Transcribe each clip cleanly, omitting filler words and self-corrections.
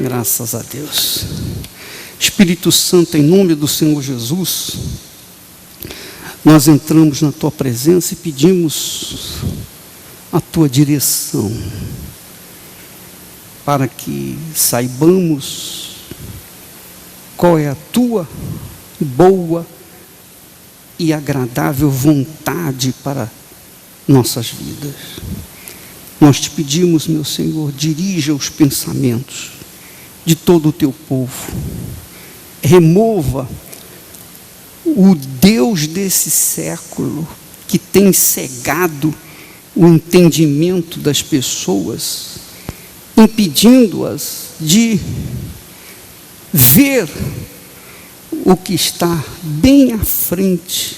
Graças a Deus. Espírito Santo, em nome do Senhor Jesus, nós entramos na Tua presença e pedimos a Tua direção, para que saibamos qual é a Tua boa e agradável vontade para nossas vidas. Nós te pedimos, meu Senhor, dirija os pensamentos de todo o teu povo. Remova o Deus desse século que tem cegado o entendimento das pessoas, impedindo-as de ver o que está bem à frente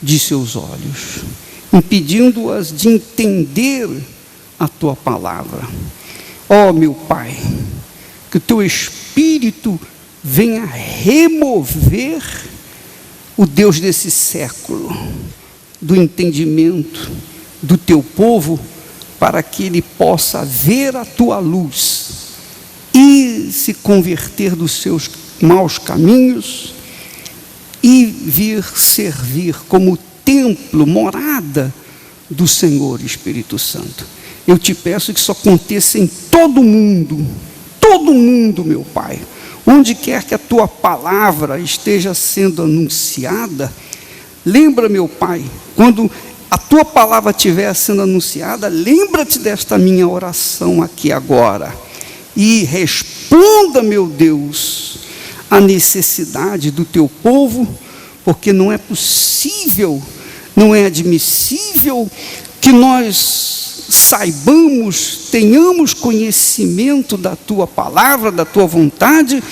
de seus olhos, impedindo-as de entender a tua palavra. Ó meu Pai, que o teu Espírito venha remover o Deus desse século do entendimento do teu povo, para que ele possa ver a tua luz e se converter dos seus maus caminhos e vir servir como templo, morada do Senhor Espírito Santo. Eu te peço que isso aconteça em todo mundo, meu Pai. Onde quer que a tua palavra esteja sendo anunciada, lembra, meu Pai, quando a tua palavra estiver sendo anunciada, lembra-te desta minha oração aqui agora e responda, meu Deus, a necessidade do teu povo, porque não é possível, não é admissível que nós saibamos, tenhamos conhecimento da tua palavra, da tua vontade,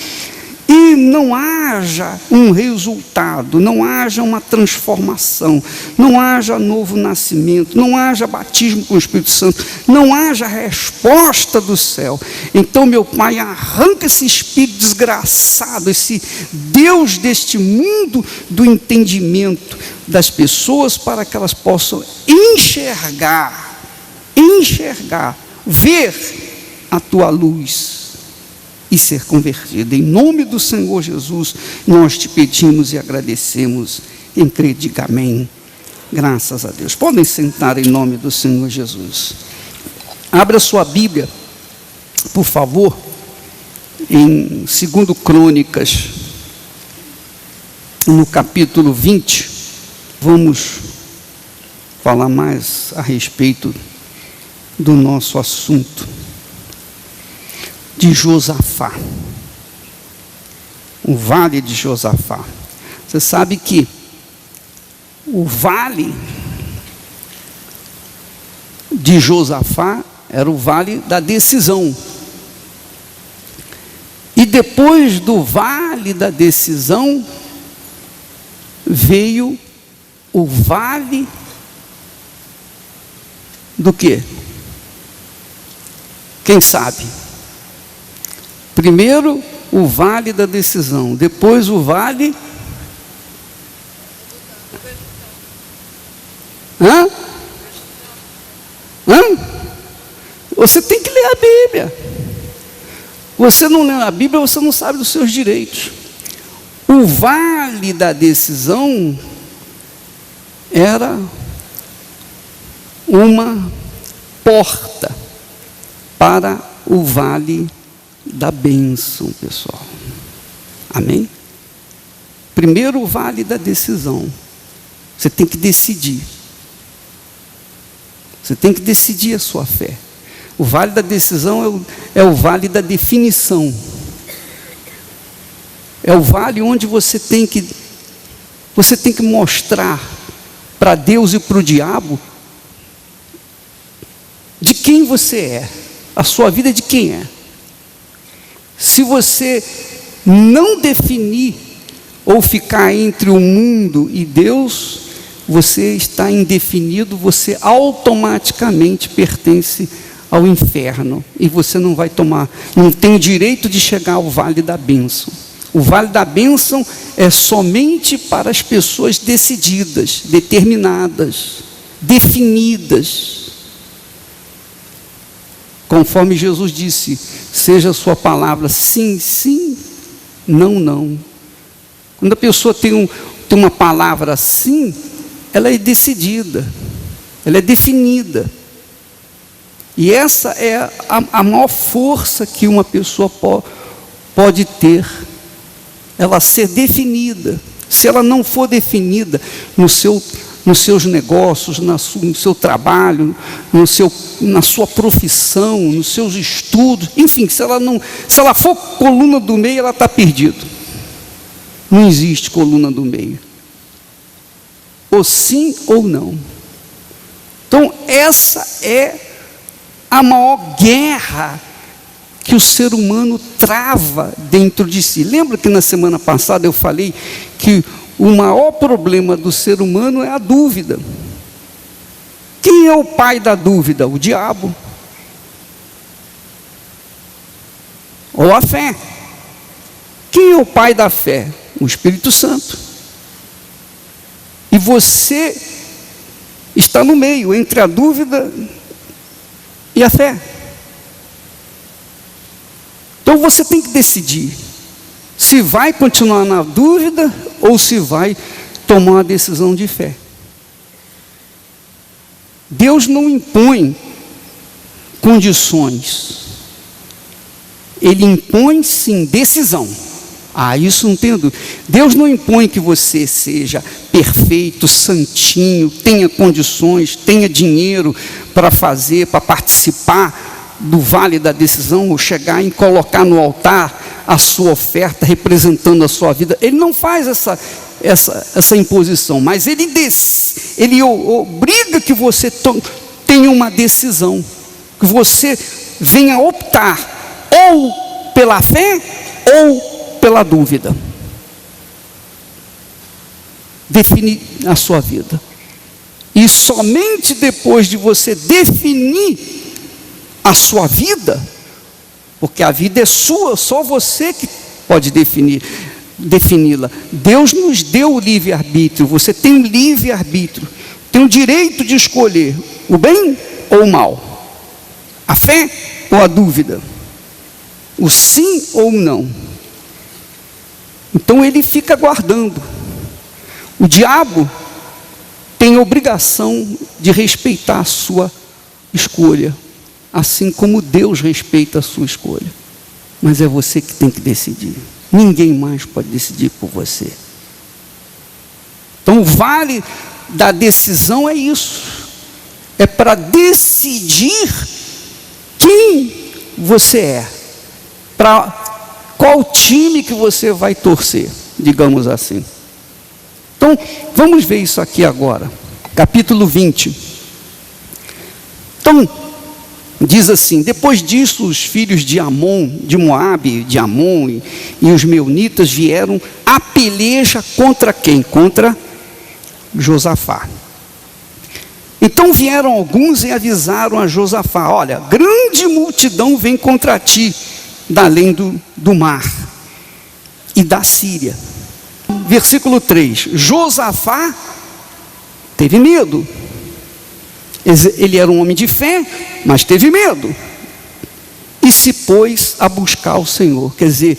e não haja um resultado, não haja uma transformação, não haja novo nascimento, não haja batismo com o Espírito Santo, não haja resposta do céu. Então, meu Pai, arranca esse espírito desgraçado, esse Deus deste mundo, do entendimento das pessoas, para que elas possam enxergar, ver a tua luz e ser convertida. Em nome do Senhor Jesus, nós te pedimos e agradecemos. Em crer, diga amém. Graças a Deus. Podem sentar em nome do Senhor Jesus. Abra sua Bíblia, por favor, em 2 Crônicas, no capítulo 20. Vamos falar mais a respeito do nosso assunto de Josafá, o vale de Josafá. Você sabe que o vale de Josafá era o vale da decisão, e depois do vale da decisão veio o vale do quê? Quem sabe? Primeiro o vale da decisão, depois o vale... Você tem que ler a Bíblia. Você não lê a Bíblia, você não sabe dos seus direitos. O vale da decisão era uma porta para o vale da bênção, pessoal. Amém? Primeiro o vale da decisão. Você tem que decidir. Você tem que decidir a sua fé. O vale da decisão é o vale da definição. É o vale onde você tem que mostrar para Deus e para o diabo de quem você é. A sua vida é de quem é. Se você não definir ou ficar entre o mundo e Deus, você está indefinido, você automaticamente pertence ao inferno, e você não tem o direito de chegar ao vale da bênção. O vale da bênção é somente para as pessoas decididas, determinadas, definidas. Conforme Jesus disse, seja a sua palavra sim, sim, não, não. Quando a pessoa tem uma palavra sim, ela é decidida, ela é definida. E essa é a maior força que uma pessoa pode ter, ela ser definida. Se ela não for definida nos seus negócios, no seu trabalho, na sua profissão, nos seus estudos, enfim, se ela for coluna do meio, ela está perdida. Não existe coluna do meio. Ou sim ou não. Então, essa é a maior guerra que o ser humano trava dentro de si. Lembra que na semana passada eu falei que o maior problema do ser humano é a dúvida. Quem é o pai da dúvida? O diabo. Ou a fé. Quem é o pai da fé? O Espírito Santo. E você está no meio, entre a dúvida e a fé. Então você tem que decidir se vai continuar na dúvida ou se vai tomar uma decisão de fé. Deus não impõe condições. Ele impõe sim decisão. Isso não tenho dúvida. Deus não impõe que você seja perfeito, santinho, tenha condições, tenha dinheiro para fazer, para participar do vale da decisão, ou chegar e colocar no altar a sua oferta, representando a sua vida. Ele não faz essa imposição, mas ele obriga que você tenha uma decisão, que você venha optar ou pela fé ou pela dúvida. Definir a sua vida. E somente depois de você definir a sua vida, porque a vida é sua, só você que pode defini-la. Deus nos deu o livre-arbítrio, você tem um livre-arbítrio, tem o direito de escolher o bem ou o mal, a fé ou a dúvida, o sim ou o não. Então ele fica aguardando. O diabo tem a obrigação de respeitar a sua escolha, assim como Deus respeita a sua escolha. Mas é você que tem que decidir. Ninguém mais pode decidir por você. Então o vale da decisão é isso. É para decidir quem você é. Para qual time que você vai torcer, digamos assim. Então, vamos ver isso aqui agora. Capítulo 20. Então, diz assim: depois disso, os filhos de Amon, de Moabe, de Amon e os meunitas vieram a peleja contra quem? Contra Josafá. Então vieram alguns e avisaram a Josafá: olha, grande multidão vem contra ti, da além do mar e da Síria. Versículo 3: Josafá teve medo. Ele era um homem de fé, mas teve medo. E se pôs a buscar o Senhor. Quer dizer,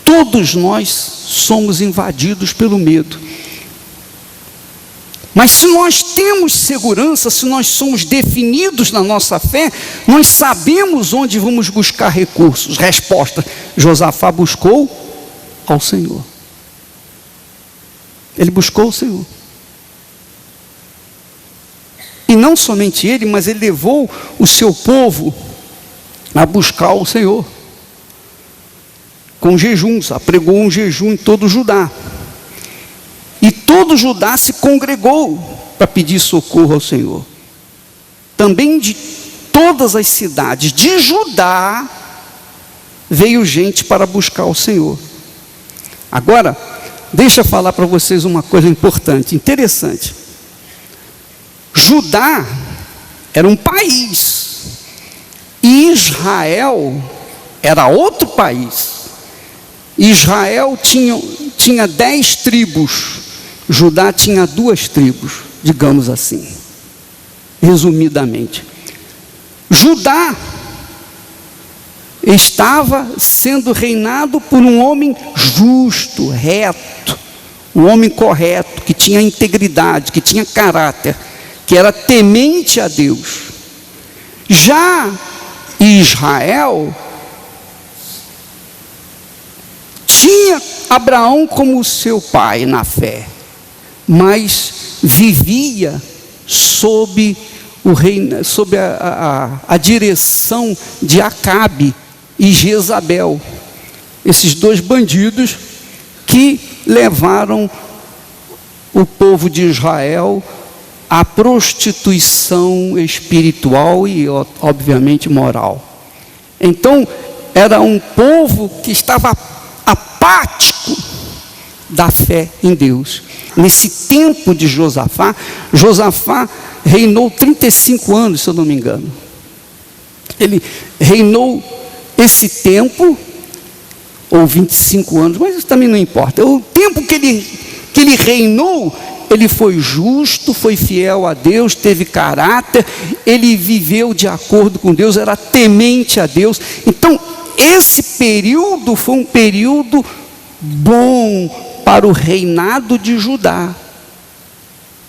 todos nós somos invadidos pelo medo. Mas se nós temos segurança, se nós somos definidos na nossa fé, nós sabemos onde vamos buscar recursos, respostas. Josafá buscou ao Senhor. Ele buscou o Senhor. E não somente ele, mas ele levou o seu povo a buscar o Senhor. Com jejuns, apregou um jejum em todo Judá. E todo Judá se congregou para pedir socorro ao Senhor. Também de todas as cidades de Judá veio gente para buscar o Senhor. Agora, deixa eu falar para vocês uma coisa importante, interessante. Judá era um país e Israel era outro país. Israel tinha 10 tribos, Judá tinha 2 tribos, digamos assim, resumidamente. Judá estava sendo reinado por um homem justo, reto, um homem correto, que tinha integridade, que tinha caráter, que era temente a Deus. Já Israel tinha Abraão como seu pai na fé, mas vivia sob o reino, sob a direção de Acabe e Jezabel, esses dois bandidos que levaram o povo de Israel à prostituição espiritual e, obviamente, moral. Então, era um povo que estava apático da fé em Deus. Nesse tempo de Josafá reinou 35 anos, se eu não me engano. Ele reinou esse tempo, ou 25 anos, mas isso também não importa. O tempo que ele reinou, ele foi justo, foi fiel a Deus, teve caráter, ele viveu de acordo com Deus, era temente a Deus. Então, esse período foi um período bom para o reinado de Judá.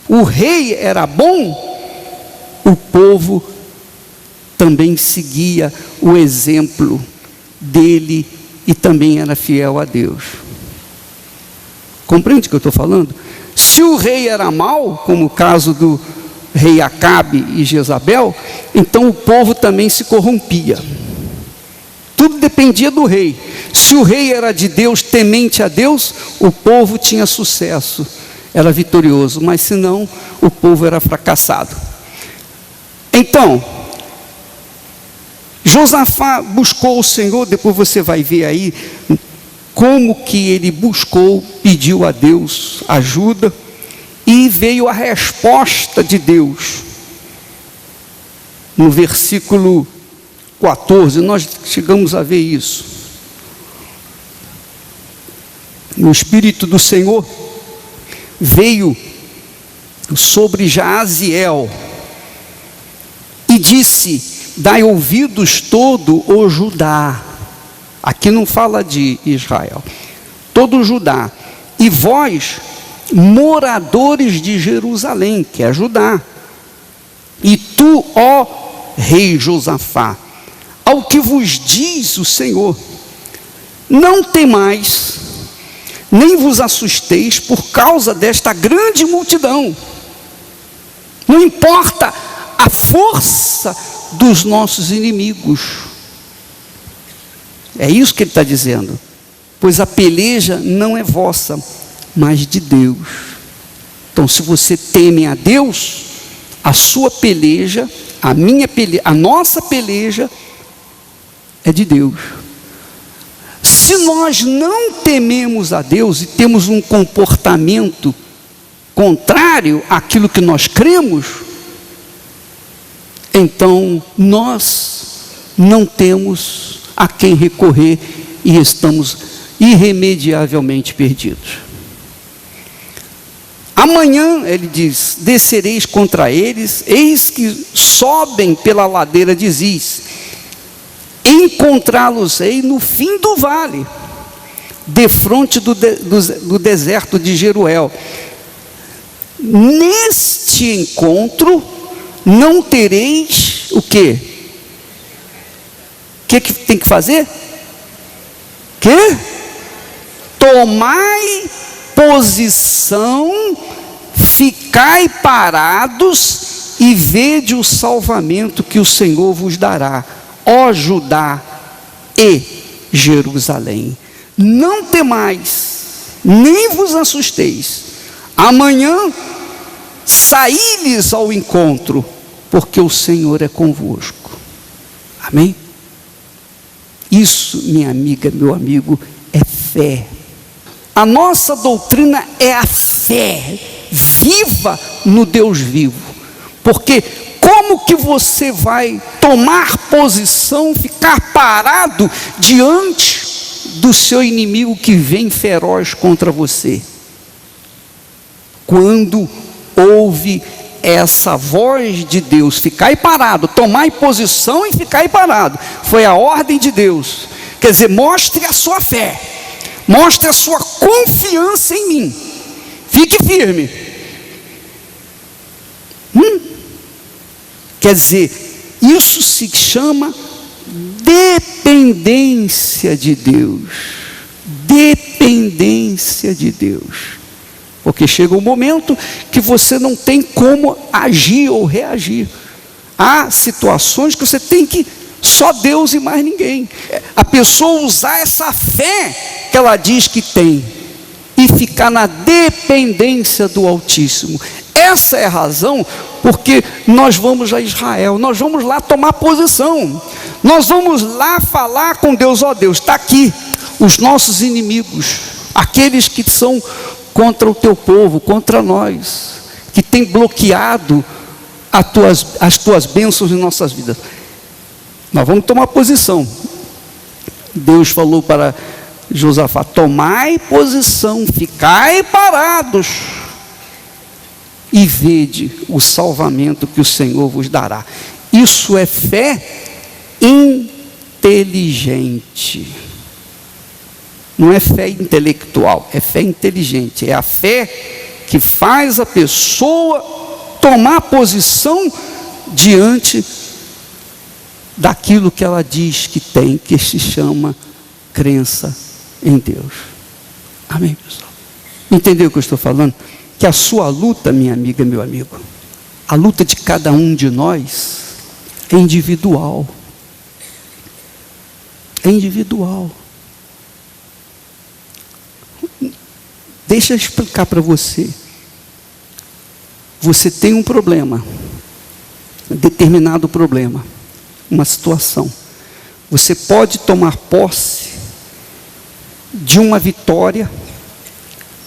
O rei era bom, o povo também seguia o exemplo dele e também era fiel a Deus. Compreende o que eu estou falando? Se o rei era mau, como o caso do rei Acabe e Jezabel, então o povo também se corrompia. Tudo dependia do rei. Se o rei era de Deus, temente a Deus, o povo tinha sucesso, era vitorioso, mas se não, o povo era fracassado. Então, Josafá buscou o Senhor, depois você vai ver aí como que ele buscou, pediu a Deus ajuda, e veio a resposta de Deus. No versículo 14, nós chegamos a ver isso. O Espírito do Senhor veio sobre Jaaziel e disse: dai ouvidos todo o Judá. Aqui não fala de Israel, todo o Judá, e vós, moradores de Jerusalém, que é Judá, e tu, ó rei Josafá, ao que vos diz o Senhor, não temais, nem vos assusteis por causa desta grande multidão. Não importa a força dos nossos inimigos. É isso que ele está dizendo. Pois a peleja não é vossa, mas de Deus. Então, se você teme a Deus, a sua peleja, a minha peleja, a nossa peleja é de Deus. Se nós não tememos a Deus e temos um comportamento contrário àquilo que nós cremos, então nós não temos a quem recorrer e estamos irremediavelmente perdidos. Amanhã, ele diz, descereis contra eles, eis que sobem pela ladeira de Ziz, encontrá-los-ei no fim do vale, defronte do deserto de Jeruel. Neste encontro não tereis o quê? O que tem que fazer? Que? Tomai posição, ficai parados e vede o salvamento que o Senhor vos dará, ó Judá e Jerusalém. Não temais, nem vos assusteis. Amanhã saí-lhes ao encontro, porque o Senhor é convosco. Amém? Isso, minha amiga, meu amigo, é fé. A nossa doutrina é a fé viva no Deus vivo. Porque como que você vai tomar posição, ficar parado diante do seu inimigo que vem feroz contra você? Quando houve essa voz de Deus, ficai parado, tomai posição e ficai parado, foi a ordem de Deus. Quer dizer, mostre a sua fé, mostre a sua confiança em mim, fique firme. Quer dizer, isso se chama dependência de Deus. Dependência de Deus. Porque chega um momento que você não tem como agir ou reagir. Há situações que você tem que, só Deus e mais ninguém. A pessoa usar essa fé que ela diz que tem e ficar na dependência do Altíssimo. Essa é a razão porque nós vamos a Israel, nós vamos lá tomar posição, nós vamos lá falar com Deus. Ó Deus, está aqui os nossos inimigos, aqueles que são contra o teu povo, contra nós, que tem bloqueado as tuas bênçãos em nossas vidas. Nós vamos tomar posição. Deus falou para Josafá: tomai posição, ficai parados e vede o salvamento que o Senhor vos dará. Isso é fé inteligente. Não é fé intelectual, é fé inteligente. É a fé que faz a pessoa tomar posição diante daquilo que ela diz que tem, que se chama crença em Deus. Amém, pessoal? Entendeu o que eu estou falando? Que a sua luta, minha amiga, meu amigo, a luta de cada um de nós é individual. É individual. Deixa eu explicar para você. Você tem um problema, um determinado problema, uma situação. Você pode tomar posse de uma vitória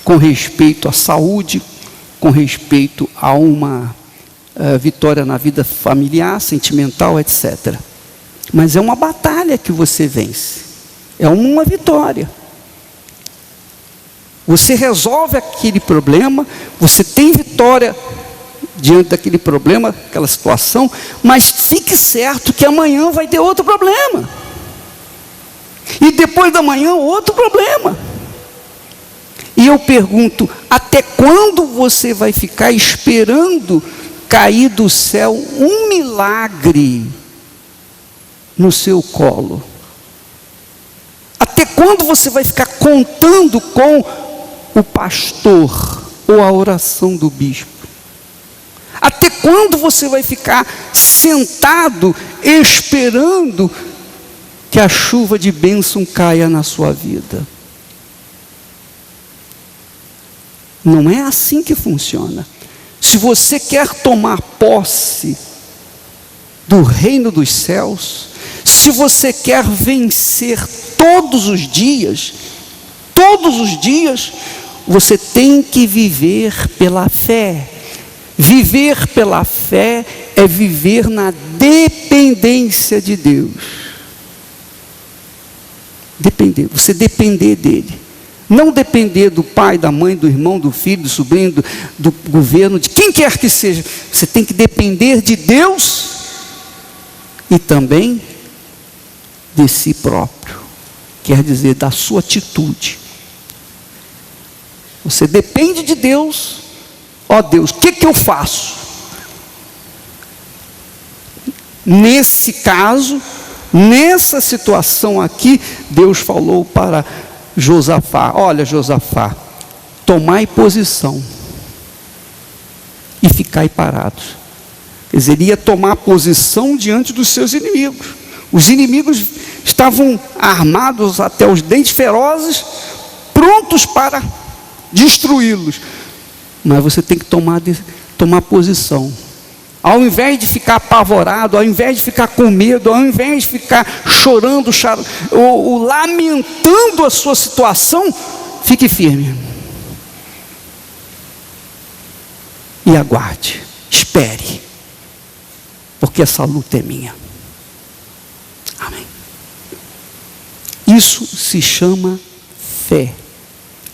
com respeito à saúde, com respeito a uma vitória na vida familiar, sentimental, etc. Mas é uma batalha que você vence, é uma vitória. Você resolve aquele problema, você tem vitória diante daquele problema, aquela situação, mas fique certo que amanhã vai ter outro problema. E depois da manhã, outro problema. E eu pergunto, até quando você vai ficar esperando cair do céu um milagre no seu colo? Até quando você vai ficar contando com o pastor ou a oração do bispo? Até quando você vai ficar sentado esperando que a chuva de bênção caia na sua vida? Não é assim que funciona. Se você quer tomar posse do reino dos céus, se você quer vencer todos os dias, você tem que viver pela fé. Viver pela fé é viver na dependência de Deus. Depender, você depender dele. Não depender do pai, da mãe, do irmão, do filho, do sobrinho, do governo, de quem quer que seja. Você tem que depender de Deus e também de si próprio. Quer dizer, da sua atitude. Você depende de Deus. Ó Deus, o que eu faço? Nesse caso, nessa situação aqui, Deus falou para Josafá: olha, Josafá, tomai posição e ficai parados. Quer dizer, ele ia tomar posição diante dos seus inimigos. Os inimigos estavam armados até os dentes ferozes, prontos para destruí-los. Mas você tem que tomar posição. Ao invés de ficar apavorado, ao invés de ficar com medo, ao invés de ficar chorando, ou lamentando a sua situação, fique firme. E aguarde, espere. Porque essa luta é minha. Amém. Isso se chama fé.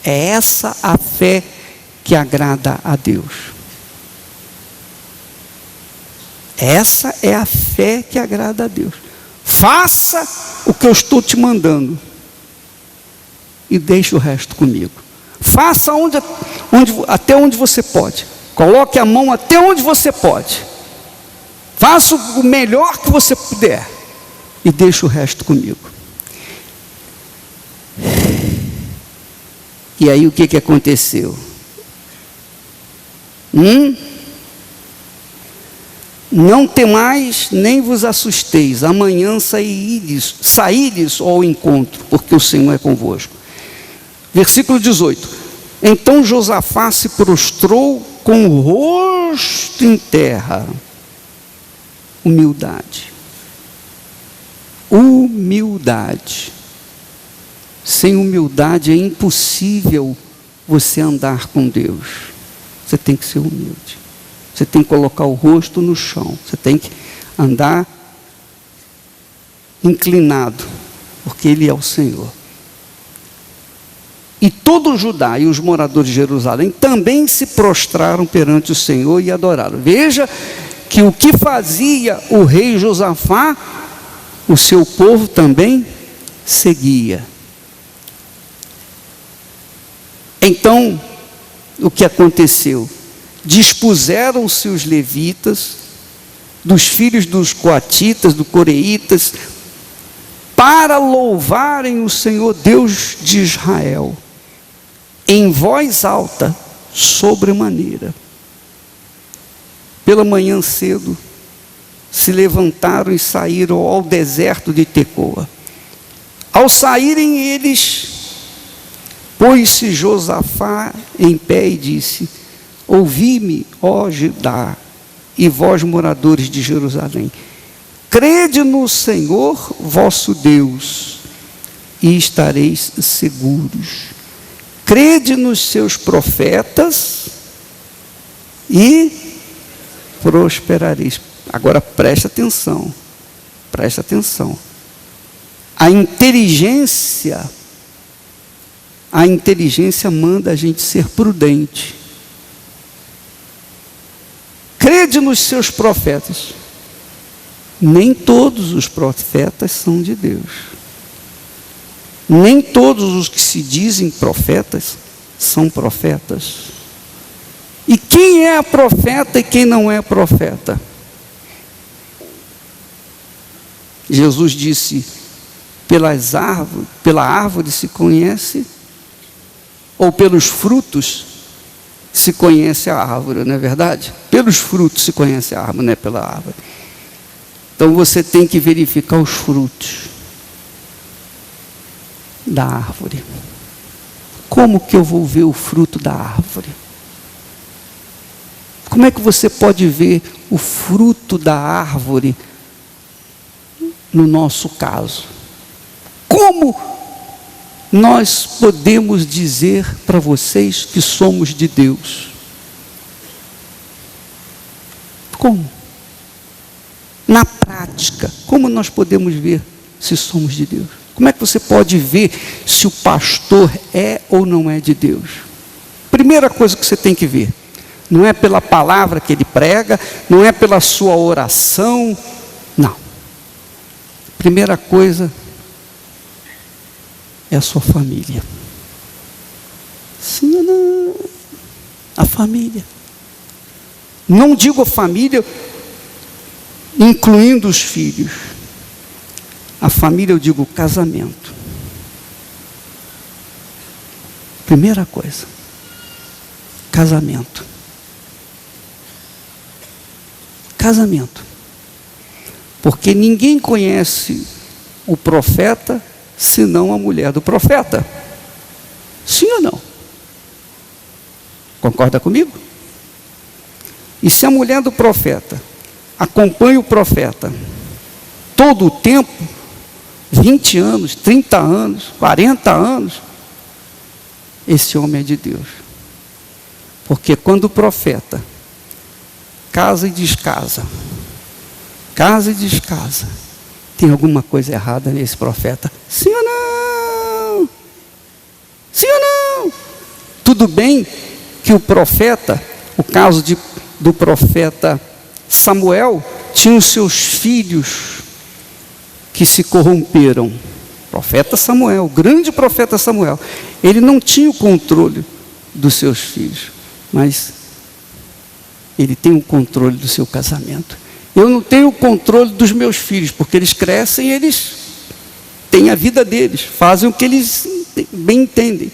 É essa a fé que agrada a Deus. Essa é a fé que agrada a Deus. Faça o que eu estou te mandando e deixe o resto comigo. Faça até onde você pode. Coloque a mão até onde você pode. Faça o melhor que você puder e deixe o resto comigo. E aí o que aconteceu? Não temais, nem vos assusteis. Amanhã saíres ao encontro, porque o Senhor é convosco. Versículo 18. Então Josafá se prostrou com o rosto em terra. Humildade. Humildade. Sem humildade é impossível você andar com Deus. Você tem que ser humilde. Você tem que colocar o rosto no chão. Você tem que andar inclinado, porque Ele é o Senhor. E todo Judá e os moradores de Jerusalém também se prostraram perante o Senhor e adoraram. Veja que o que fazia o rei Josafá, o seu povo também seguia. Então, o que aconteceu? Dispuseram-se os levitas, dos filhos dos coatitas, dos coreitas, para louvarem o Senhor Deus de Israel, em voz alta, sobremaneira. Pela manhã cedo, se levantaram e saíram ao deserto de Tecoa. Ao saírem eles, pôs-se Josafá em pé e disse: ouvi-me, ó Judá, e vós moradores de Jerusalém, crede no Senhor vosso Deus, e estareis seguros. Crede nos seus profetas, e prosperareis. Agora presta atenção, presta atenção. A inteligência manda a gente ser prudente. Crede nos seus profetas. Nem todos os profetas são de Deus. Nem todos os que se dizem profetas são profetas. E quem é profeta e quem não é profeta? Jesus disse: pela árvore se conhece, ou pelos frutos se conhece a árvore, não é verdade? Pelos frutos se conhece a árvore, não é pela árvore. Então você tem que verificar os frutos da árvore. Como que eu vou ver o fruto da árvore? Como é que você pode ver o fruto da árvore no nosso caso? Como nós podemos dizer para vocês que somos de Deus? Como? Na prática, como nós podemos ver se somos de Deus? Como é que você pode ver se o pastor é ou não é de Deus? Primeira coisa que você tem que ver, não é pela palavra que ele prega, não é pela sua oração, não. Primeira coisa é a sua família. Sim ou não? A família. Não digo a família incluindo os filhos. A família, eu digo casamento. Primeira coisa, casamento. Casamento. Porque ninguém conhece o profeta senão a mulher do profeta. Sim ou não? Concorda comigo? E se a mulher do profeta acompanha o profeta todo o tempo, 20 anos, 30 anos, 40 anos, esse homem é de Deus. Porque quando o profeta casa e descasa, tem alguma coisa errada nesse profeta. Sim ou não? Sim ou não? Tudo bem que o profeta, o caso do profeta Samuel, tinha os seus filhos que se corromperam. Profeta Samuel, o grande profeta Samuel, ele não tinha o controle dos seus filhos, mas ele tem o controle do seu casamento. Eu não tenho o controle dos meus filhos, porque eles crescem e eles têm a vida deles, fazem o que eles bem entendem.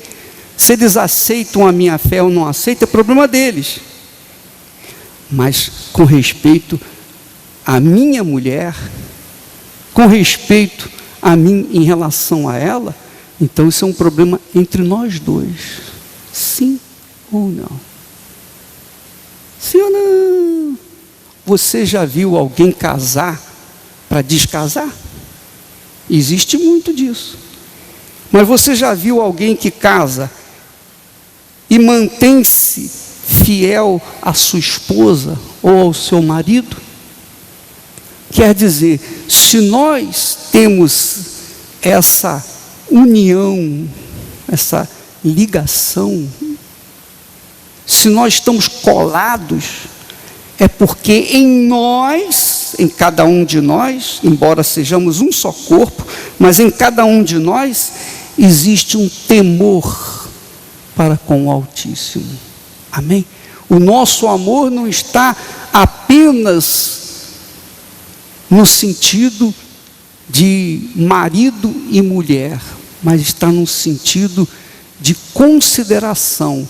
Se eles aceitam a minha fé ou não aceitam, é problema deles. Mas com respeito à minha mulher, com respeito a mim em relação a ela, então isso é um problema entre nós dois. Sim ou não? Sim ou não? Você já viu alguém casar para descasar? Existe muito disso. Mas você já viu alguém que casa e mantém-se fiel à sua esposa ou ao seu marido? Quer dizer, se nós temos essa união, essa ligação, se nós estamos colados, é porque em nós, em cada um de nós, embora sejamos um só corpo, mas em cada um de nós existe um temor para com o Altíssimo. Amém? O nosso amor não está apenas no sentido de marido e mulher, mas está no sentido de consideração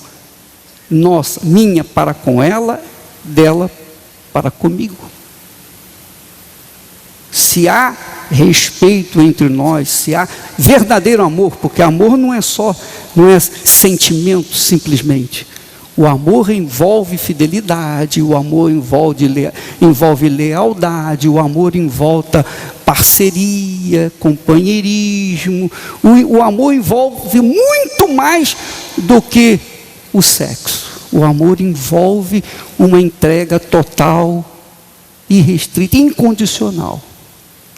nossa, minha para com ela, dela para comigo. Se há respeito entre nós, se há verdadeiro amor, porque amor não é sentimento simplesmente. O amor envolve fidelidade, o amor envolve lealdade, o amor envolve parceria, companheirismo. O amor envolve muito mais do que o sexo. O amor envolve uma entrega total, irrestrita, incondicional,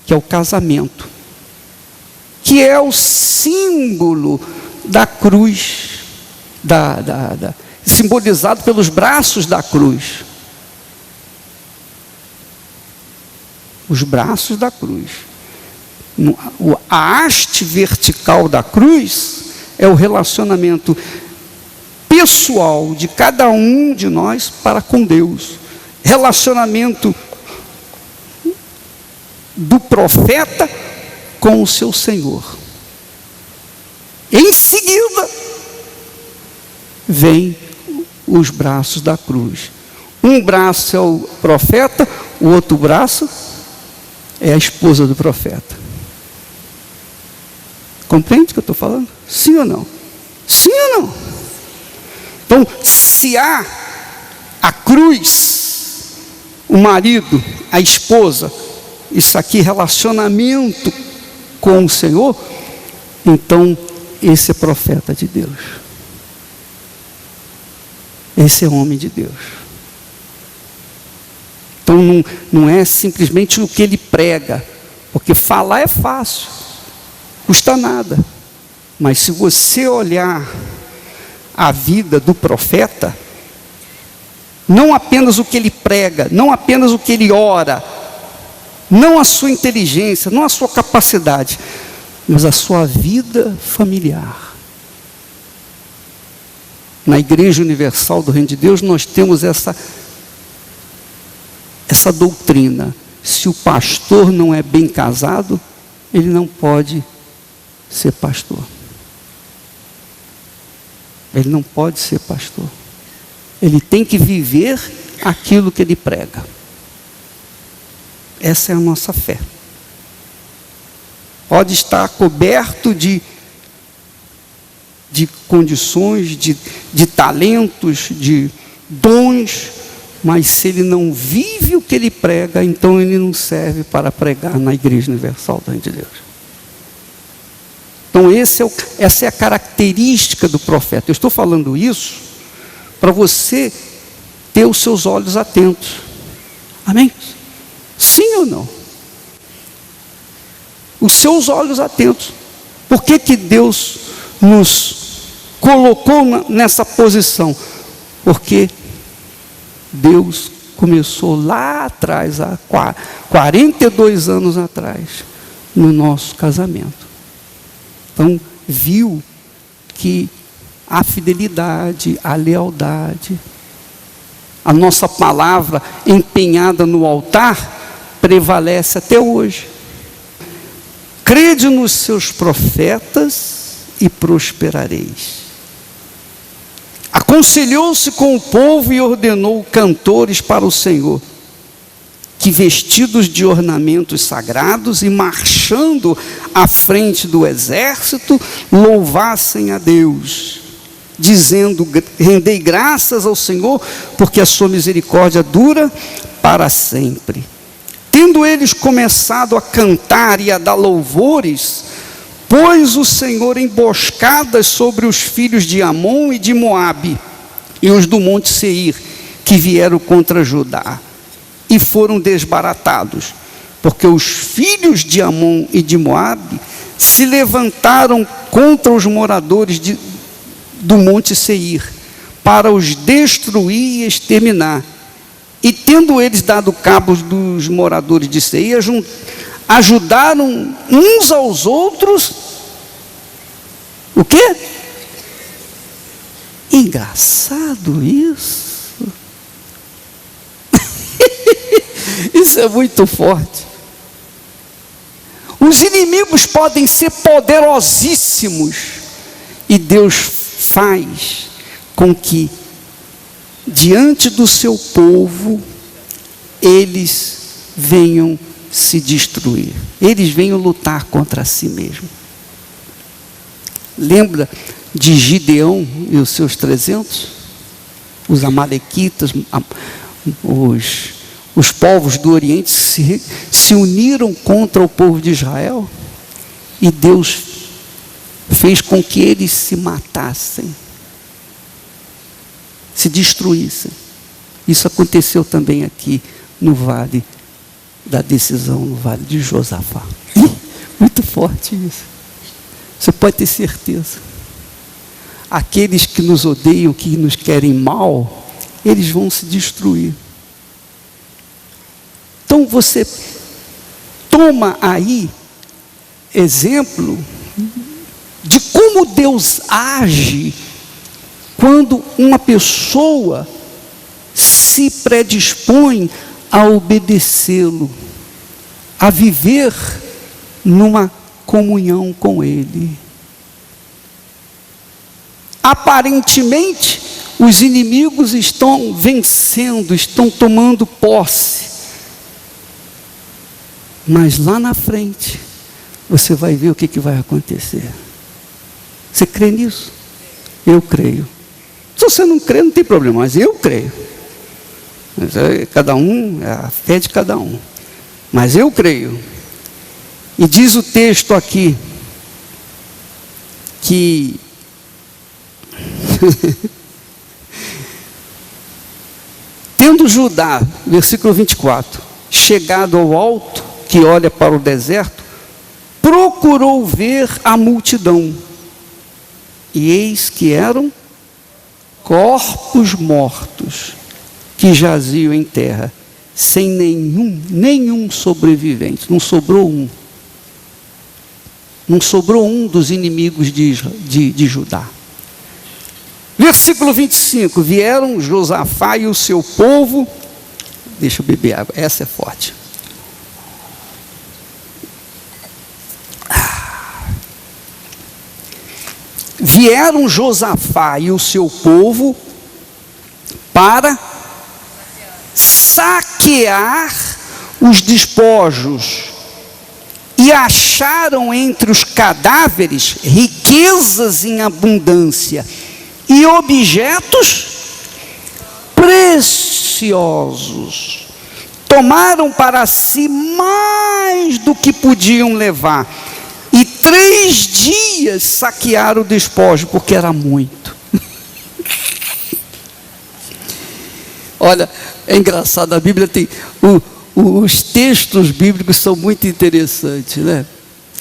que é o casamento, que é o símbolo da cruz, simbolizado pelos braços da cruz. Os braços da cruz. A haste vertical da cruz é o relacionamento pessoal de cada um de nós para com Deus. Relacionamento do profeta com o seu Senhor. Em seguida, vem os braços da cruz. Um braço é o profeta, o outro braço é a esposa do profeta. Compreende o que eu estou falando? Sim ou não? Sim ou não? Então, se há a cruz, o marido, a esposa, isso aqui, relacionamento com o Senhor, então esse é profeta de Deus. Esse é homem de Deus. Então não é simplesmente o que ele prega, porque falar é fácil, custa nada. Mas se você olhar a vida do profeta, não apenas o que ele prega, não apenas o que ele ora, não a sua inteligência, não a sua capacidade, mas a sua vida familiar. Na Igreja Universal do Reino de Deus, nós temos essa doutrina. Se o pastor não é bem casado, ele não pode ser pastor. Ele não pode ser pastor. Ele tem que viver aquilo que ele prega. Essa é a nossa fé. Pode estar coberto de condições, de talentos, de dons, mas se ele não vive o que ele prega, então ele não serve para pregar na Igreja Universal do Reino de Deus. Então essa é a característica do profeta. Eu estou falando isso para você ter os seus olhos atentos. Amém? Sim ou não? Os seus olhos atentos. Por que Deus nos colocou nessa posição? Porque Deus começou lá atrás, há 42 anos atrás, no nosso casamento. Então, viu que a fidelidade, a lealdade, a nossa palavra empenhada no altar, prevalece até hoje. Crede nos seus profetas e prosperareis. Aconselhou-se com o povo e ordenou cantores para o Senhor, que vestidos de ornamentos sagrados e marchando à frente do exército, louvassem a Deus, dizendo: rendei graças ao Senhor, porque a sua misericórdia dura para sempre. Tendo eles começado a cantar e a dar louvores, pôs o Senhor emboscadas sobre os filhos de Amon e de Moabe, e os do monte Seir, que vieram contra Judá, e foram desbaratados, porque os filhos de Amon e de Moabe se levantaram contra os moradores do monte Seir, para os destruir e exterminar. E tendo eles dado cabo dos moradores de Seir, ajudaram uns aos outros. O quê? Engraçado isso. Isso é muito forte. Os inimigos podem ser poderosíssimos, e Deus faz com que, diante do seu povo, eles venham se destruir, eles venham lutar contra si mesmo. Lembra de Gideão e os seus 300? Os amalequitas, os povos do Oriente se uniram contra o povo de Israel, e Deus fez com que eles se matassem, se destruíssem. Isso aconteceu também aqui no vale da decisão, no vale de Josafá. Muito forte isso. Você pode ter certeza. Aqueles que nos odeiam, que nos querem mal, eles vão se destruir. Então você toma aí exemplo de como Deus age quando uma pessoa se predispõe a obedecê-lo, a viver numa comunhão com Ele. Aparentemente, os inimigos estão vencendo, estão tomando posse. Mas lá na frente, você vai ver o que vai acontecer. Você crê nisso? Eu creio. Se você não crê, não tem problema, mas eu creio. Mas cada um, é a fé de cada um. Mas eu creio. E diz o texto aqui, que tendo Judá, versículo 24, chegado ao alto, que olha para o deserto, procurou ver a multidão, e eis que eram corpos mortos, que jaziam em terra, sem nenhum sobrevivente. Não sobrou um. Não sobrou um dos inimigos de Judá. Versículo 25, vieram Josafá e o seu povo, deixa eu beber água, essa é forte. Vieram Josafá e o seu povo para saquear os despojos, e acharam entre os cadáveres riquezas em abundância e objetos preciosos. Tomaram para si mais do que podiam levar, e 3 dias saquearam o despojo, porque era muito. Olha, é engraçado, a Bíblia tem, os textos bíblicos são muito interessantes, né?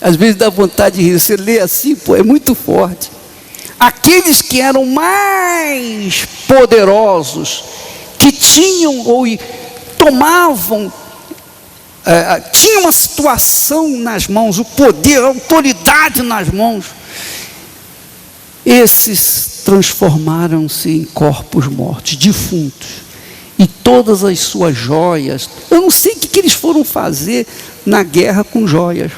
Às vezes dá vontade de rir, você lê assim, pô, é muito forte. Aqueles que eram mais poderosos, que tinham ou tomavam, tinham a situação nas mãos, o poder, a autoridade nas mãos, esses transformaram-se em corpos mortos, defuntos, e todas as suas joias, eu não sei o que eles foram fazer na guerra com joias.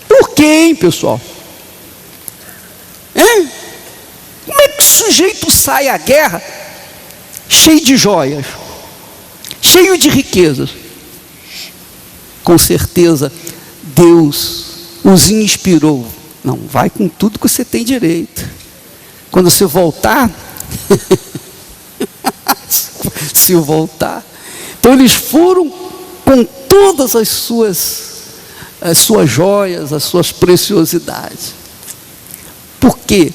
Por quê, hein, pessoal? Como é que o sujeito sai à guerra cheio de joias, cheio de riquezas? Com certeza Deus os inspirou. Não, vai com tudo que você tem direito. Quando você voltar, se voltar. Então eles foram com todas as suas joias, as suas preciosidades. Por quê?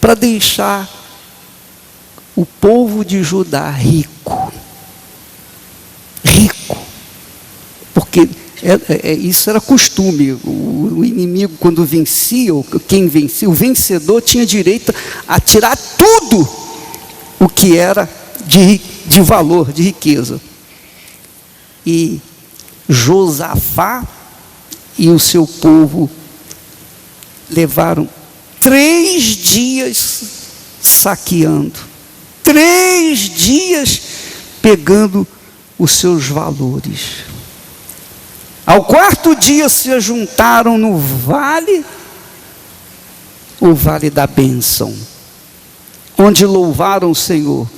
Para deixar o povo de Judá rico. Rico. Porque isso era costume. O inimigo, quando vencia, quem vencia, o vencedor tinha direito a tirar tudo o que era de valor, de riqueza. E Josafá e o seu povo levaram 3 dias saqueando, 3 dias pegando os seus valores. Ao 4º dia se ajuntaram no vale, o vale da bênção, onde louvaram o Senhor.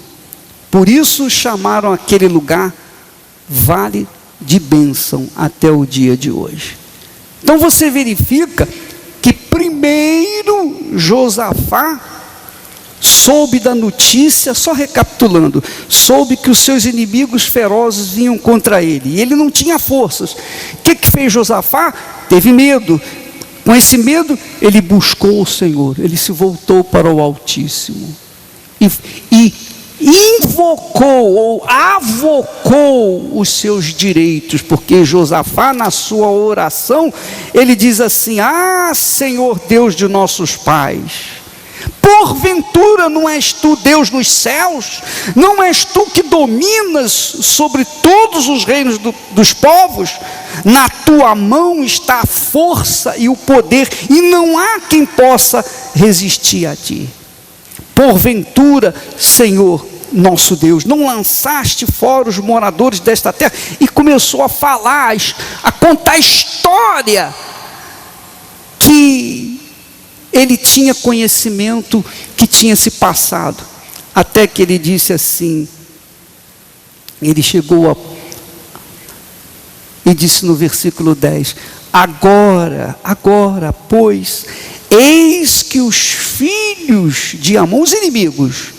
Por isso chamaram aquele lugar vale de bênção até o dia de hoje. Então você verifica que primeiro Josafá soube da notícia, só recapitulando, soube que os seus inimigos ferozes vinham contra ele, e ele não tinha forças. O que fez Josafá? Teve medo. Com esse medo, ele buscou o Senhor, ele se voltou para o Altíssimo, e invocou ou avocou os seus direitos, porque Josafá, na sua oração, ele diz assim: ah, Senhor Deus de nossos pais, porventura não és tu Deus nos céus? Não és tu que dominas sobre todos os reinos dos povos? Na tua mão está a força e o poder, e não há quem possa resistir a ti. Porventura, Senhor nosso Deus, não lançaste fora os moradores desta terra? E começou a falar, a contar a história que ele tinha conhecimento que tinha se passado, até que ele disse assim, ele chegou e disse no versículo 10, agora, pois, eis que os filhos de Amon, os inimigos,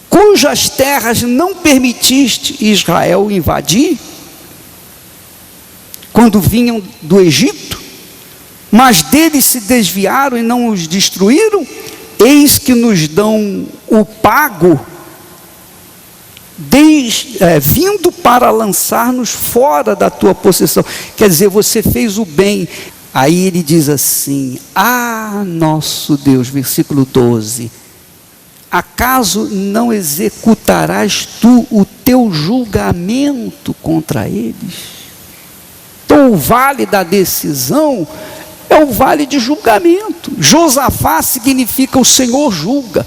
cujas terras não permitiste Israel invadir, quando vinham do Egito, mas deles se desviaram e não os destruíram, eis que nos dão o pago, vindo para lançar-nos fora da tua possessão. Quer dizer, você fez o bem. Aí ele diz assim, ah, nosso Deus, versículo 12, acaso não executarás tu o teu julgamento contra eles? Então o vale da decisão é o vale de julgamento. Josafá significa o Senhor julga.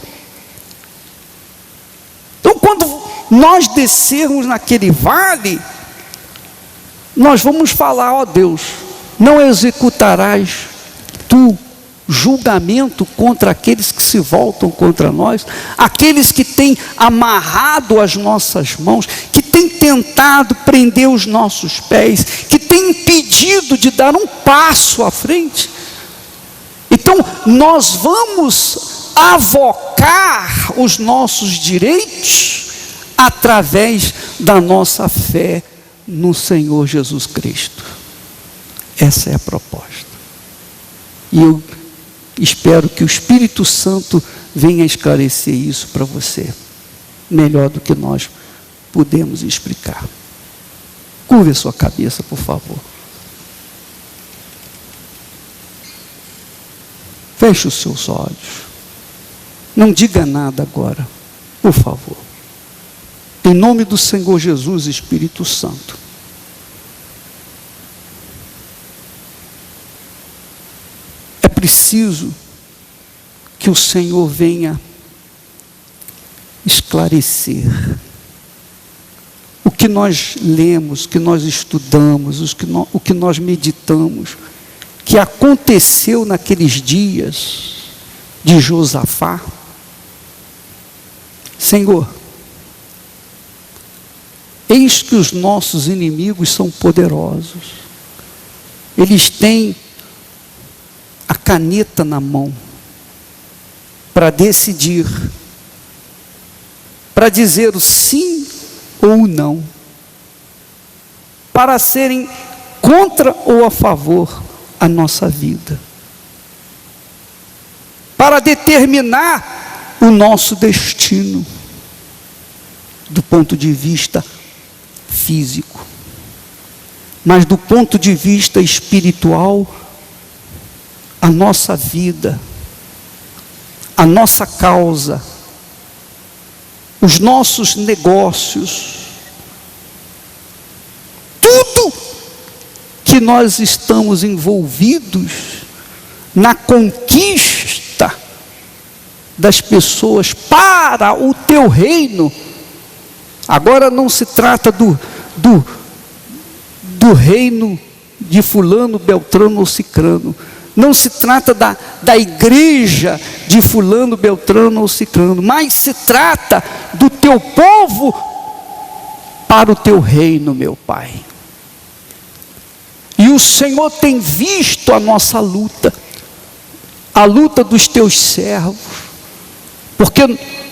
Então quando nós descermos naquele vale, nós vamos falar, ó Deus, não executarás tu julgamento contra aqueles que se voltam contra nós, aqueles que têm amarrado as nossas mãos, que têm tentado prender os nossos pés, que têm impedido de dar um passo à frente. Então nós vamos avocar os nossos direitos através da nossa fé no Senhor Jesus Cristo. Essa é a proposta. E eu espero que o Espírito Santo venha esclarecer isso para você, melhor do que nós podemos explicar. Curve a sua cabeça, por favor. Feche os seus olhos. Não diga nada agora, por favor. Em nome do Senhor Jesus, Espírito Santo. É preciso que o Senhor venha esclarecer o que nós lemos, o que nós estudamos, o que nós meditamos, que aconteceu naqueles dias de Josafá. Senhor, eis que os nossos inimigos são poderosos. Eles têm a caneta na mão para decidir, para dizer o sim ou não, para serem contra ou a favor a nossa vida, para determinar o nosso destino do ponto de vista físico, mas do ponto de vista espiritual, a nossa vida, a nossa causa, os nossos negócios, tudo que nós estamos envolvidos na conquista das pessoas para o teu reino. Agora não se trata do reino de fulano, beltrano ou cicrano. Não se trata da igreja de fulano, beltrano ou cicrano, mas se trata do teu povo para o teu reino, meu Pai. E o Senhor tem visto a nossa luta, a luta dos teus servos, porque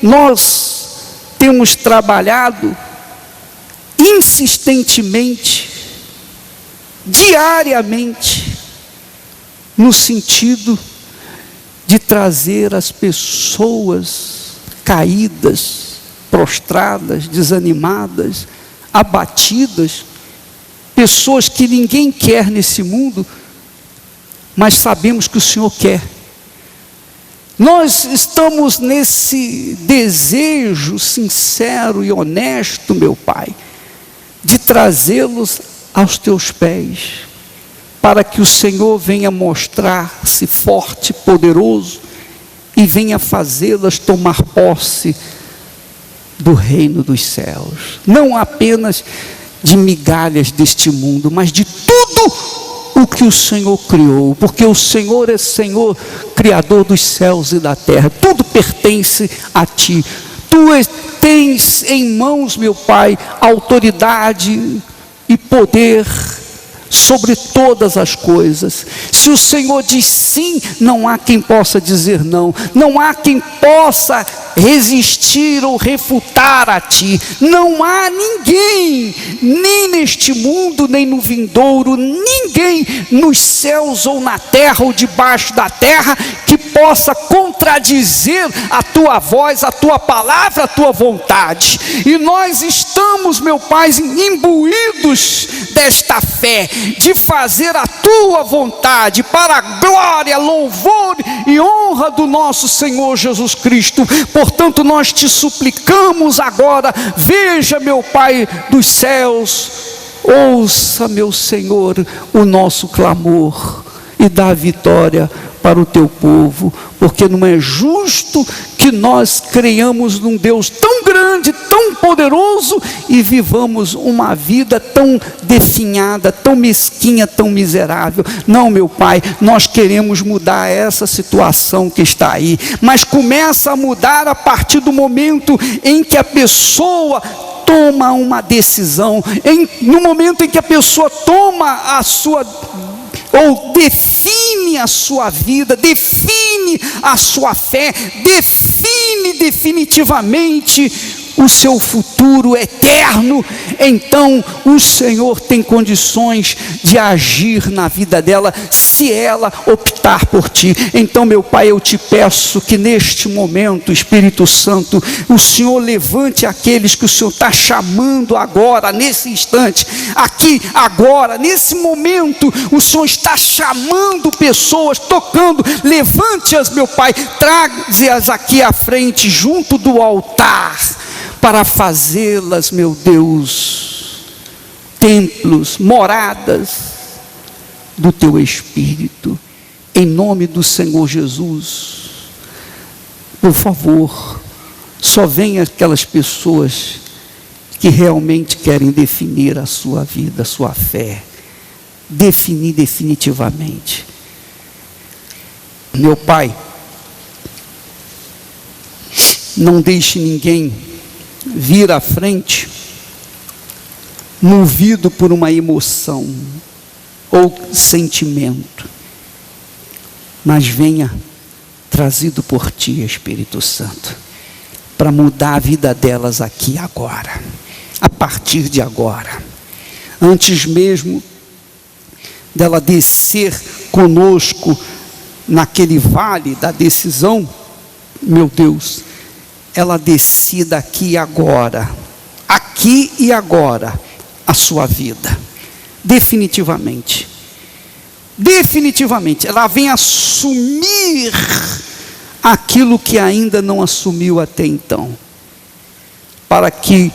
nós temos trabalhado insistentemente, diariamente, no sentido de trazer as pessoas caídas, prostradas, desanimadas, abatidas, pessoas que ninguém quer nesse mundo, mas sabemos que o Senhor quer. Nós estamos nesse desejo sincero e honesto, meu Pai, de trazê-los aos teus pés, para que o Senhor venha mostrar-se forte, poderoso, e venha fazê-las tomar posse do reino dos céus. Não apenas de migalhas deste mundo, mas de tudo o que o Senhor criou, porque o Senhor é Senhor, Criador dos céus e da terra. Tudo pertence a Ti. Tu tens em mãos, meu Pai, autoridade e poder sobre todas as coisas. Se o Senhor diz sim, não há quem possa dizer não. Não há quem possa resistir ou refutar a Ti. Não há ninguém, nem neste mundo, nem no vindouro, ninguém nos céus ou na terra ou debaixo da terra, que possa contradizer a Tua voz, a Tua palavra, a Tua vontade. E nós estamos, meu Pai, imbuídos desta fé, de fazer a Tua vontade, para a glória, louvor e honra do nosso Senhor Jesus Cristo. Portanto, nós te suplicamos agora, veja, meu Pai dos céus, ouça, meu Senhor, o nosso clamor e dá vitória para o teu povo, porque não é justo que nós creiamos num Deus tão grande, tão poderoso, e vivamos uma vida tão definhada, tão mesquinha, tão miserável. Não, meu Pai, nós queremos mudar essa situação que está aí, mas começa a mudar a partir do momento em que a pessoa toma uma decisão, no momento em que a pessoa toma a sua, ou define a sua vida, define a sua fé, define definitivamente o seu futuro eterno, então o Senhor tem condições de agir na vida dela, se ela optar por Ti. Então, meu Pai, eu te peço que neste momento, Espírito Santo, o Senhor levante aqueles que o Senhor está chamando agora, nesse instante, aqui, agora, nesse momento, o Senhor está chamando pessoas, tocando, levante-as, meu Pai, traze-as aqui à frente, junto do altar, para fazê-las, meu Deus, templos, moradas do teu Espírito, em nome do Senhor Jesus. Por favor, só venha aquelas pessoas que realmente querem definir a sua vida, a sua fé, definir definitivamente. Meu Pai, não deixe ninguém vir à frente movido por uma emoção ou sentimento, mas venha trazido por Ti, Espírito Santo, para mudar a vida delas aqui e agora, a partir de agora, antes mesmo dela descer conosco naquele vale da decisão, meu Deus, ela decida aqui e agora, a sua vida, definitivamente, ela vem assumir aquilo que ainda não assumiu até então, para que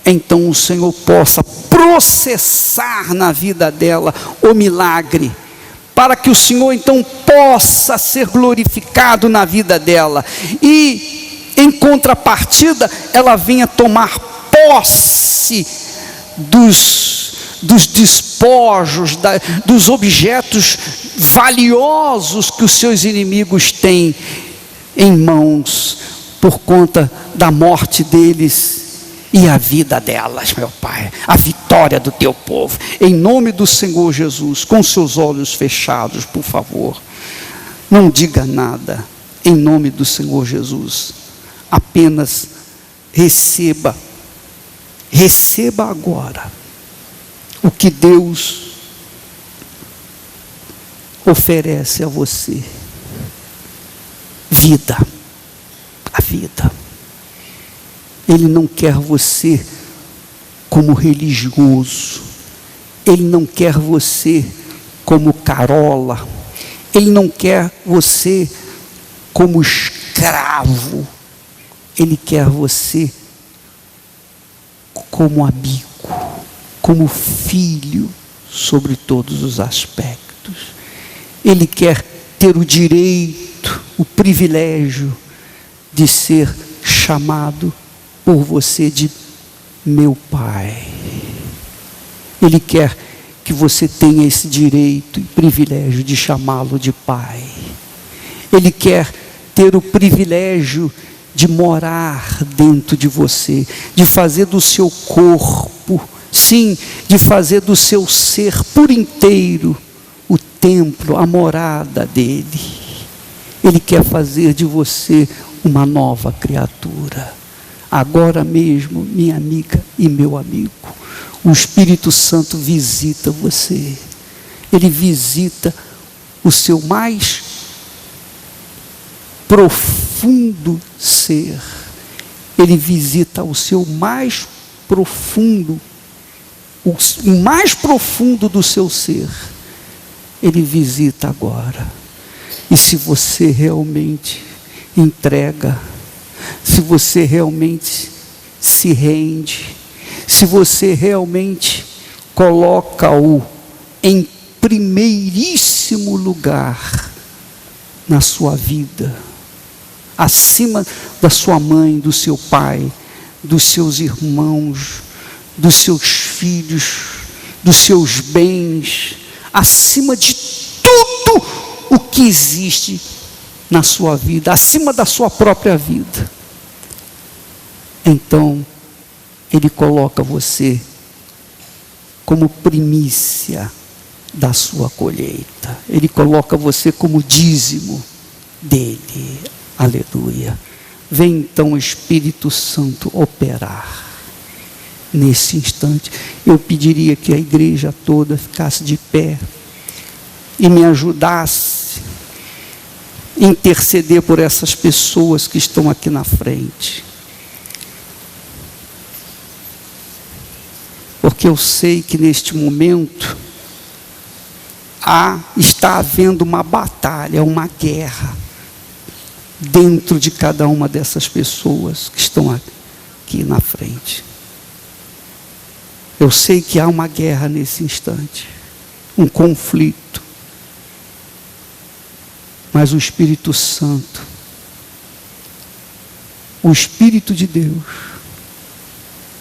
então o Senhor possa processar na vida dela o milagre, para que o Senhor então possa ser glorificado na vida dela, e em contrapartida ela venha tomar posse dos despojos, dos objetos valiosos que os seus inimigos têm em mãos, por conta da morte deles e a vida delas, meu Pai, a vitória do teu povo, em nome do Senhor Jesus. Com seus olhos fechados, por favor, não diga nada, em nome do Senhor Jesus, apenas receba agora o que Deus oferece a você: vida, a vida. Ele não quer você como religioso, Ele não quer você como carola, Ele não quer você como escravo, Ele quer você como amigo, como filho, sobre todos os aspectos. Ele quer ter o direito, o privilégio de ser chamado por você de meu Pai. Ele quer que você tenha esse direito e privilégio de chamá-lo de Pai. Ele quer ter o privilégio de morar dentro de você, de fazer do seu corpo, sim, de fazer do seu ser por inteiro o templo, a morada dele. Ele quer fazer de você uma nova criatura. Agora mesmo, minha amiga e meu amigo, o Espírito Santo visita você. Ele visita o seu mais profundo ser. Ele visita o seu mais profundo, o mais profundo do seu ser. Ele visita agora. E se você realmente entrega, se você realmente se rende, se você realmente coloca-o em primeiríssimo lugar na sua vida, acima da sua mãe, do seu pai, dos seus irmãos, dos seus filhos, dos seus bens, acima de tudo o que existe na sua vida, acima da sua própria vida, então Ele coloca você como primícia da sua colheita. Ele coloca você como dízimo dele. Aleluia. Vem então o Espírito Santo operar nesse instante. Eu pediria que a igreja toda ficasse de pé e me ajudasse a interceder por essas pessoas que estão aqui na frente. Porque eu sei que neste momento está havendo uma batalha, uma guerra dentro de cada uma dessas pessoas que estão aqui aqui na frente. Eu sei que há uma guerra nesse instante, um conflito. Mas o Espírito Santo, o Espírito de Deus,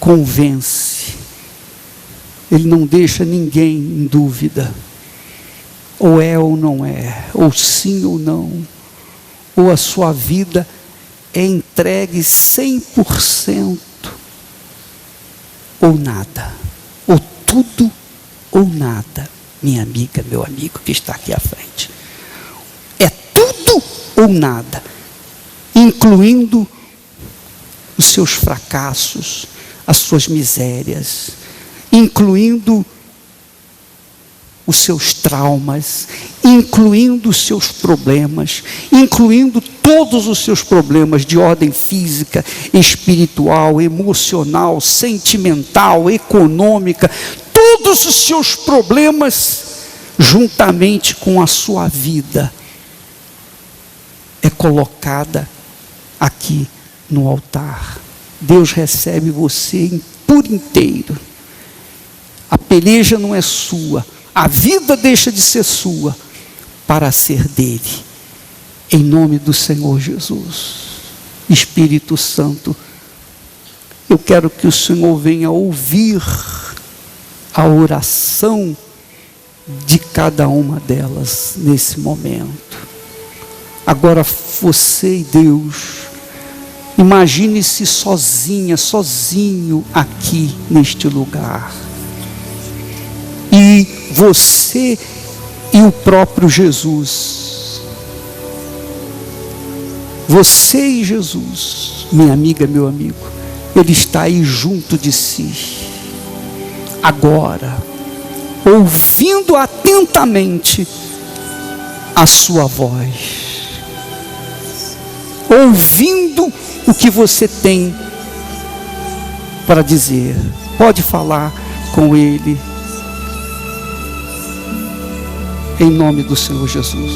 convence. Ele não deixa ninguém em dúvida. Ou é ou não é, ou sim ou não. Ou a sua vida é entregue 100%, ou nada. Ou tudo ou nada, minha amiga, meu amigo que está aqui à frente. É tudo ou nada, incluindo os seus fracassos, as suas misérias, incluindo os seus traumas, incluindo os seus problemas, incluindo todos os seus problemas de ordem física, espiritual, emocional, sentimental, econômica, todos os seus problemas, juntamente com a sua vida, é colocada aqui no altar. Deus recebe você por inteiro. A peleja não é sua, a vida deixa de ser sua para ser dele. Em nome do Senhor Jesus. Espírito Santo, eu quero que o Senhor venha ouvir a oração de cada uma delas nesse momento. Agora você e Deus, imagine-se sozinha, sozinho aqui neste lugar. E você e o próprio Jesus. Você e Jesus, minha amiga, meu amigo, Ele está aí junto de si. Agora, ouvindo atentamente a sua voz. Ouvindo o que você tem para dizer. Pode falar com Ele. Em nome do Senhor Jesus.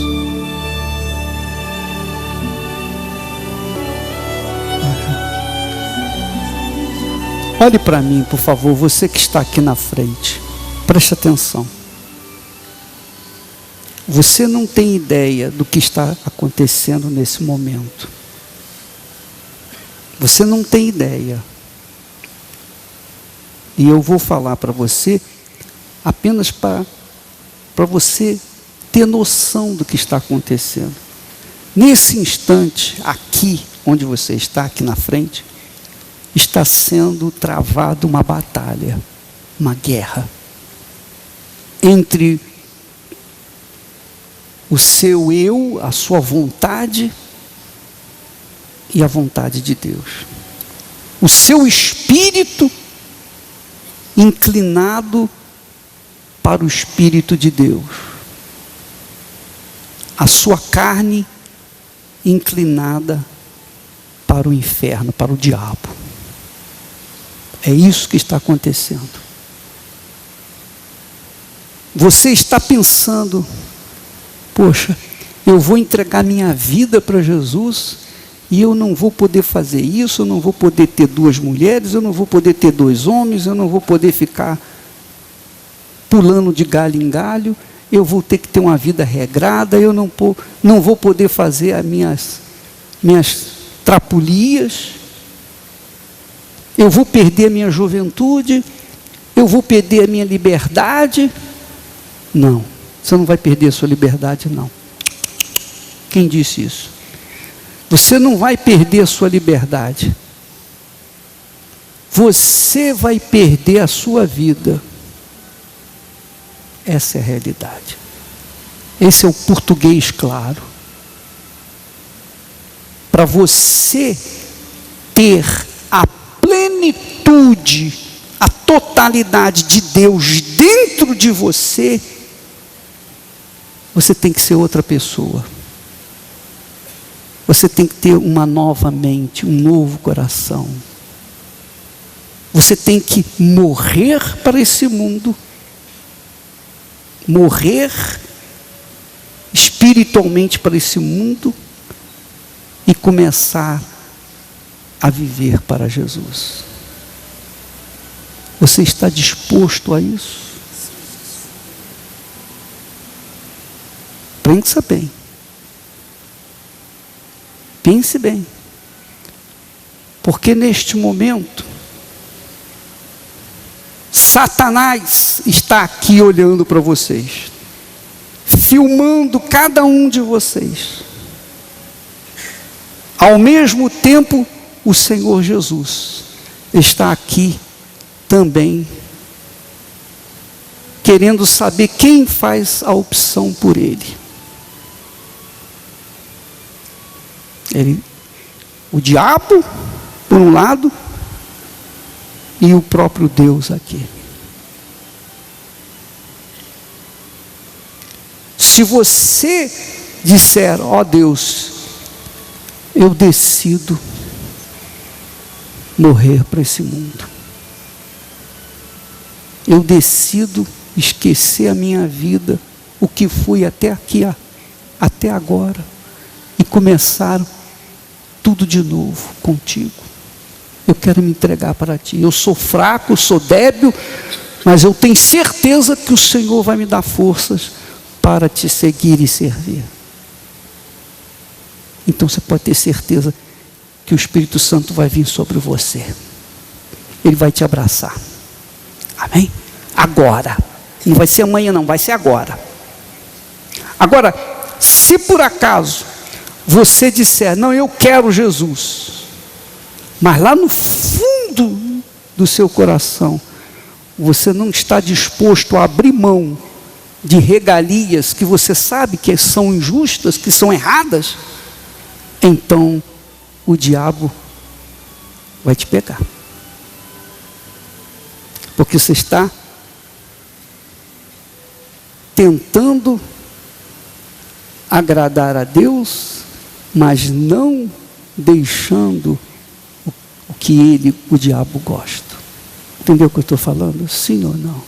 Olhe para mim, por favor, você que está aqui na frente. Preste atenção. Você não tem ideia do que está acontecendo nesse momento. Você não tem ideia. E eu vou falar para você apenas para você ter noção do que está acontecendo. Nesse instante, aqui onde você está, aqui na frente, está sendo travada uma batalha, uma guerra, entre o seu eu, a sua vontade e a vontade de Deus. O seu espírito inclinado para o Espírito de Deus. A sua carne inclinada para o inferno, para o diabo. É isso que está acontecendo. Você está pensando, poxa, eu vou entregar minha vida para Jesus e eu não vou poder fazer isso, eu não vou poder ter 2 mulheres, eu não vou poder ter 2 homens, eu não vou poder ficar pulando de galho em galho, eu vou ter que ter uma vida regrada, eu não vou poder fazer as minhas trapulias, eu vou perder a minha juventude, eu vou perder a minha liberdade. Não, você não vai perder a sua liberdade, não. Quem disse isso? Você não vai perder a sua liberdade. Você vai perder a sua vida. Essa é a realidade. Esse é o português claro. Para você ter a plenitude, a totalidade de Deus dentro de você, você tem que ser outra pessoa. Você tem que ter uma nova mente, um novo coração. Você tem que morrer para esse mundo. Morrer espiritualmente para esse mundo e começar a viver para Jesus. Você está disposto a isso? Pensa bem. Pense bem. Porque neste momento, Satanás está aqui olhando para vocês, filmando cada um de vocês. Ao mesmo tempo, o Senhor Jesus está aqui também, querendo saber quem faz a opção por Ele. O diabo, por um lado, e o próprio Deus aqui. Se você disser, ó Deus, eu decido morrer para esse mundo. Eu decido esquecer a minha vida, o que fui até aqui, até agora, e começar tudo de novo contigo. Eu quero me entregar para ti. Eu sou fraco, eu sou débil, mas eu tenho certeza que o Senhor vai me dar forças para te seguir e servir. Então você pode ter certeza que o Espírito Santo vai vir sobre você. Ele vai te abraçar. Amém? Agora. Não vai ser amanhã não, vai ser agora. Agora, se por acaso você disser, não, eu quero Jesus, mas lá no fundo do seu coração, você não está disposto a abrir mão de regalias que você sabe que são injustas, que são erradas, então o diabo vai te pegar. Porque você está tentando agradar a Deus, mas não deixando o que o diabo gosta. Entendeu o que eu estou falando? Sim ou não?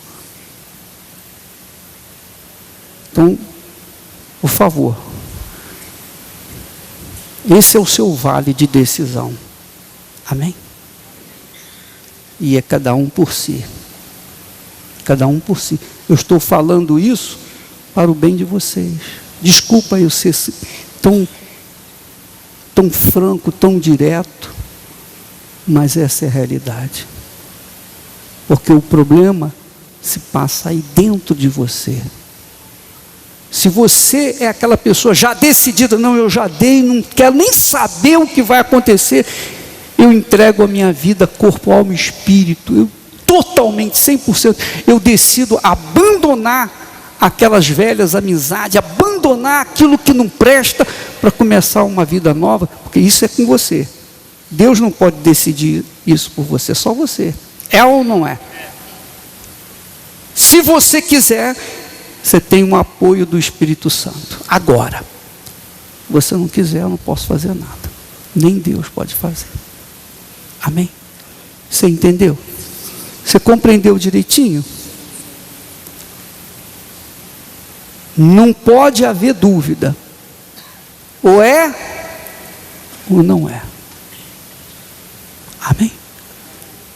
Então, por favor, esse é o seu vale de decisão. Amém? E é cada um por si. Cada um por si. Eu estou falando isso para o bem de vocês. Desculpa eu ser tão franco, tão direto, mas essa é a realidade. Porque o problema se passa aí dentro de você. Se você é aquela pessoa já decidida, não, eu já dei, não quero nem saber o que vai acontecer, eu entrego a minha vida, corpo, alma e espírito, eu totalmente, 100%, eu decido abandonar aquelas velhas amizades, abandonar aquilo que não presta para começar uma vida nova, porque isso é com você. Deus não pode decidir isso por você, só você. É ou não é? Se você quiser, você tem um apoio do Espírito Santo. Agora, se você não quiser, eu não posso fazer nada. Nem Deus pode fazer. Amém? Você entendeu? Você compreendeu direitinho? Não pode haver dúvida. Ou é, ou não é. Amém?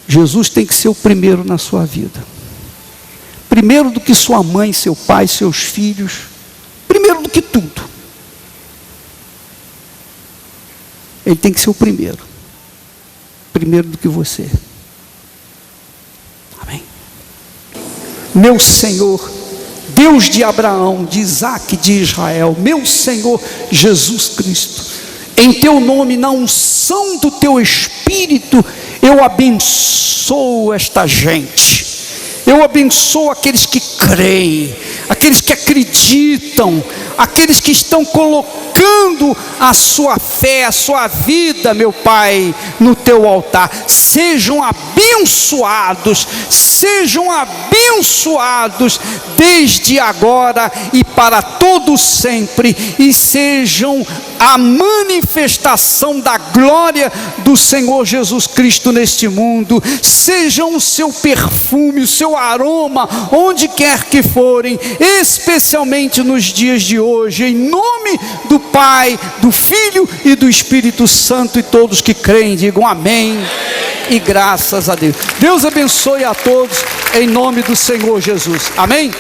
Jesus tem que ser o primeiro na sua vida. Primeiro do que sua mãe, seu pai, seus filhos. Primeiro do que tudo. Ele tem que ser o primeiro. Primeiro do que você. Amém? Meu Senhor, Deus de Abraão, de Isaac, de Israel, meu Senhor Jesus Cristo, em teu nome, na unção do teu Espírito, eu abençoo esta gente. Eu abençoo aqueles que creem, aqueles que acreditam, aqueles que estão colocando a sua fé, a sua vida, meu Pai, no teu altar. Sejam abençoados desde agora e para todo sempre, e sejam a manifestação da glória do Senhor Jesus Cristo neste mundo. Sejam o seu perfume, o seu aroma, onde quer que forem, especialmente nos dias de hoje, em nome do Pai, do Filho e do Espírito Santo. E todos que creem digam amém e graças a Deus. Deus abençoe a todos em nome do Senhor Jesus. Amém.